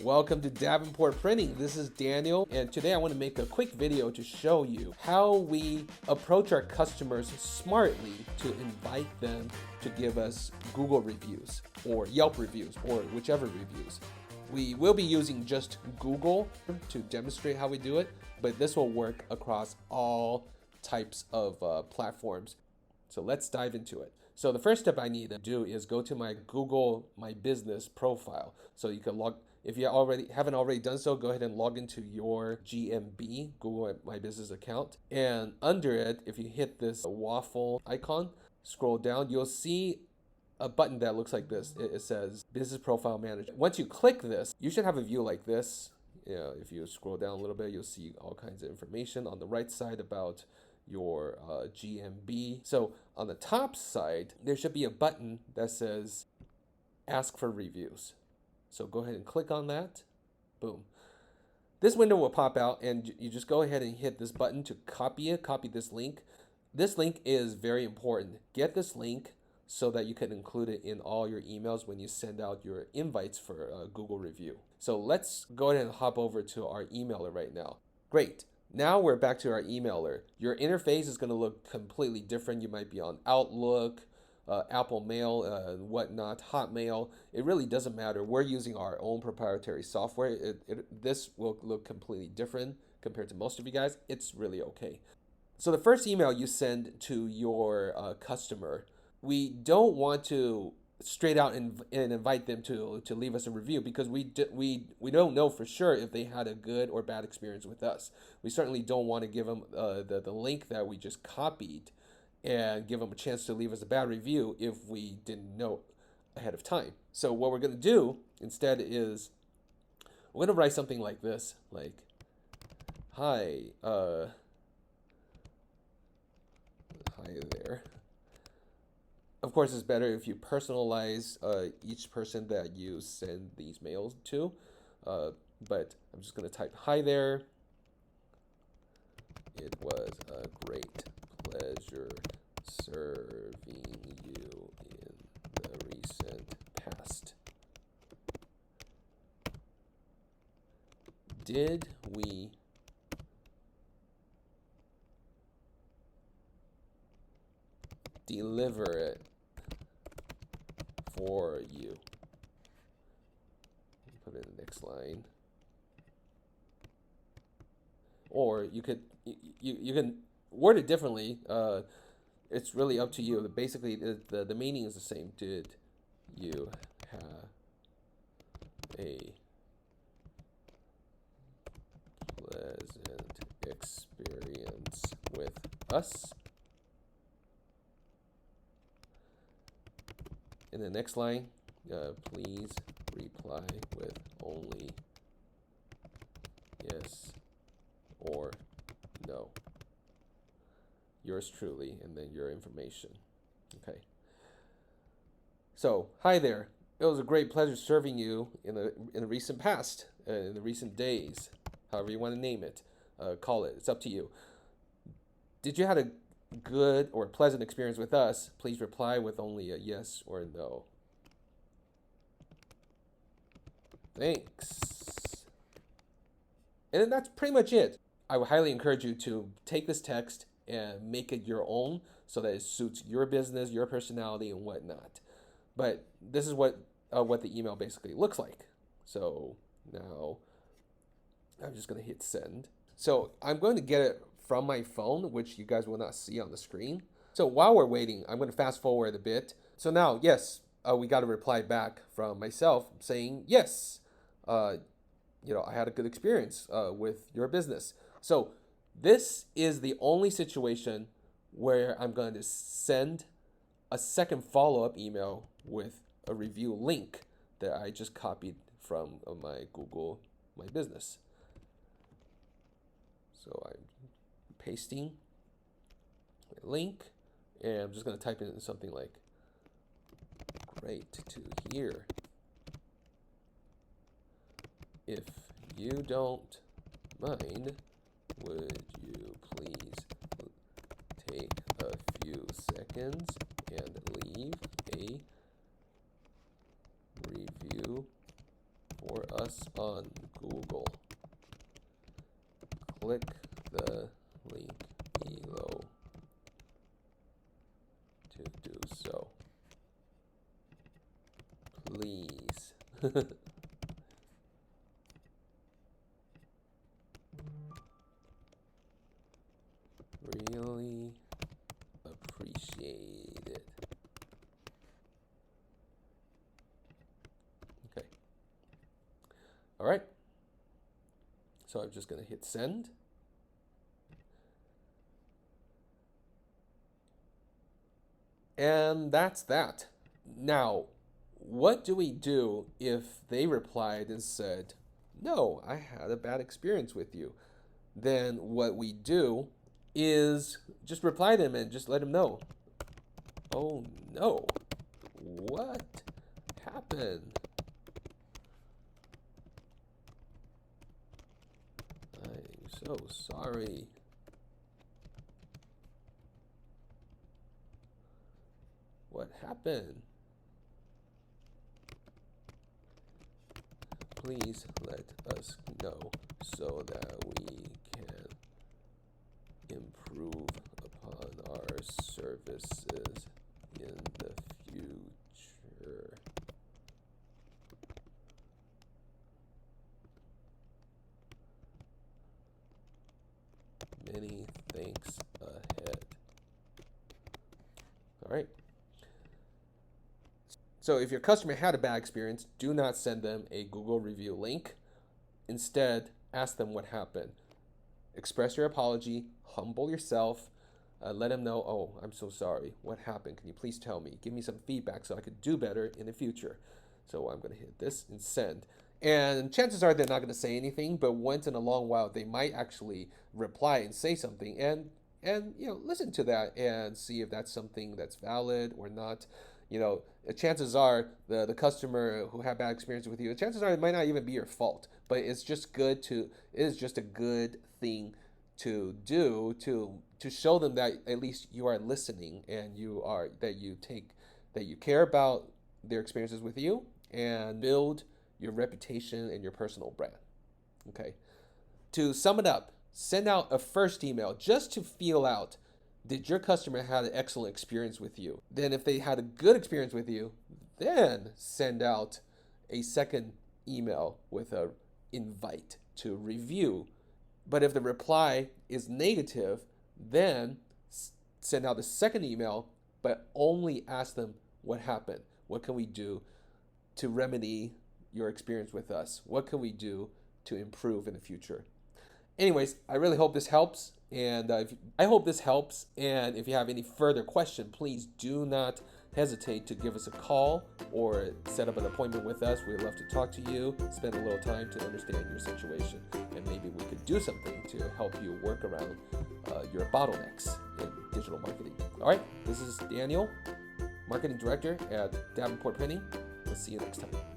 Welcome to Davenport Printing. This is Daniel, and today I want to make a quick video to show you how we approach our customers smartly to invite them to give us Google reviews or Yelp reviews or whichever reviews. We will be using just Google to demonstrate how we do it, but this will work across all types of platforms. So let's dive into it. So the first step I need to do is go to my Google My Business profile. So you can log, if you haven't already done so, go ahead and log into your GMB, Google My Business account. And under it, if you hit this waffle icon, scroll down, you'll see a button that looks like this. It says Business Profile Manager. Once you click this, you should have a view like this. If you scroll down a little bit, you'll see all kinds of information on the right side about your GMB. So on the top side, there should be a button that says Ask for Reviews. So go ahead and click on that. Boom. This window will pop out and you just go ahead and hit this button to copy it, copy this link. This link is very important. Get this link so that you can include it in all your emails when you send out your invites for a Google review. So let's go ahead and hop over to our emailer right now. Great. Now we're back to our emailer. Your interface is going to look completely different. You might be on Outlook, Apple Mail, whatnot, Hotmail. It really doesn't matter. We're using our own proprietary software. This will look completely different compared to most of you guys. It's really okay. So the first email you send to your customer, we don't want to straight out and invite them to leave us a review because we don't know for sure if they had a good or bad experience with us. We certainly don't want to give them the link that we just copied and give them a chance to leave us a bad review if we didn't know ahead of time. So what we're going to do instead is we're going to write something like this, like, hi there. Of course, it's better if you personalize each person that you send these mails to. But I'm just going to type, hi there. It was a great pleasure serving you in the recent past. Did we deliver it for you? Put it in the next line. Or you could you can word it differently. It's really up to you. Basically, the meaning is the same. Did you have a pleasant experience with us? In the next line, please reply with only yes or no. Yours truly, and then your information. Okay. So, hi there. It was a great pleasure serving you in the recent past, in the recent days, however you want to name it. Call it. It's up to you. Did you have a good or pleasant experience with us? Please reply with only a yes or no. Thanks. And then that's pretty much it. I would highly encourage you to take this text and make it your own so that it suits your business, your personality, and whatnot. But this is what the email basically looks like. So now I'm just going to hit send. So I'm going to get it from my phone, which you guys will not see on the screen. So while we're waiting, I'm going to fast forward a bit. So now, yes, we got a reply back from myself saying, yes, I had a good experience with your business. So this is the only situation where I'm going to send a second follow-up email with a review link that I just copied from my Google My Business. So I'm pasting a link, and I'm just going to type in something like, great to hear. If you don't mind, would you please take a few seconds and leave a review for us on Google. Click the link below to do so. Please. Really appreciate it. Okay. All right. So I'm just going to hit send. And that's that. Now, what do we do if they replied and said, no, I had a bad experience with you? Then what we do is just reply them and just let them know. Oh no, what happened? I'm so sorry. What happened? Please let us know so that we can improve upon our services in the future. Many thanks ahead. All right. So if your customer had a bad experience, do not send them a Google review link. Instead, ask them what happened. Express your apology, humble yourself, let them know, oh, I'm so sorry. What happened? Can you please tell me? Give me some feedback so I could do better in the future. So I'm going to hit this and send. And chances are they're not going to say anything, but once in a long while, they might actually reply and say something. And listen to that and see if that's something that's valid or not. Chances are the customer who had bad experience with you, chances are it might not even be your fault, but it is just a good thing to do to show them that at least you are listening and that you care about their experiences with you and build your reputation and your personal brand. Okay. To sum it up, send out a first email just to feel out, did your customer have an excellent experience with you? Then if they had a good experience with you, then send out a second email with an invite to review. But if the reply is negative, then send out the second email, but only ask them what happened. What can we do to remedy your experience with us? What can we do to improve in the future? Anyways, I really hope this helps. And I hope this helps. And if you have any further question, please do not hesitate to give us a call or set up an appointment with us. We'd love to talk to you, spend a little time to understand your situation, and maybe we could do something to help you work around your bottlenecks in digital marketing. All right, this is Daniel, Marketing Director at Davenport Printing. We'll see you next time.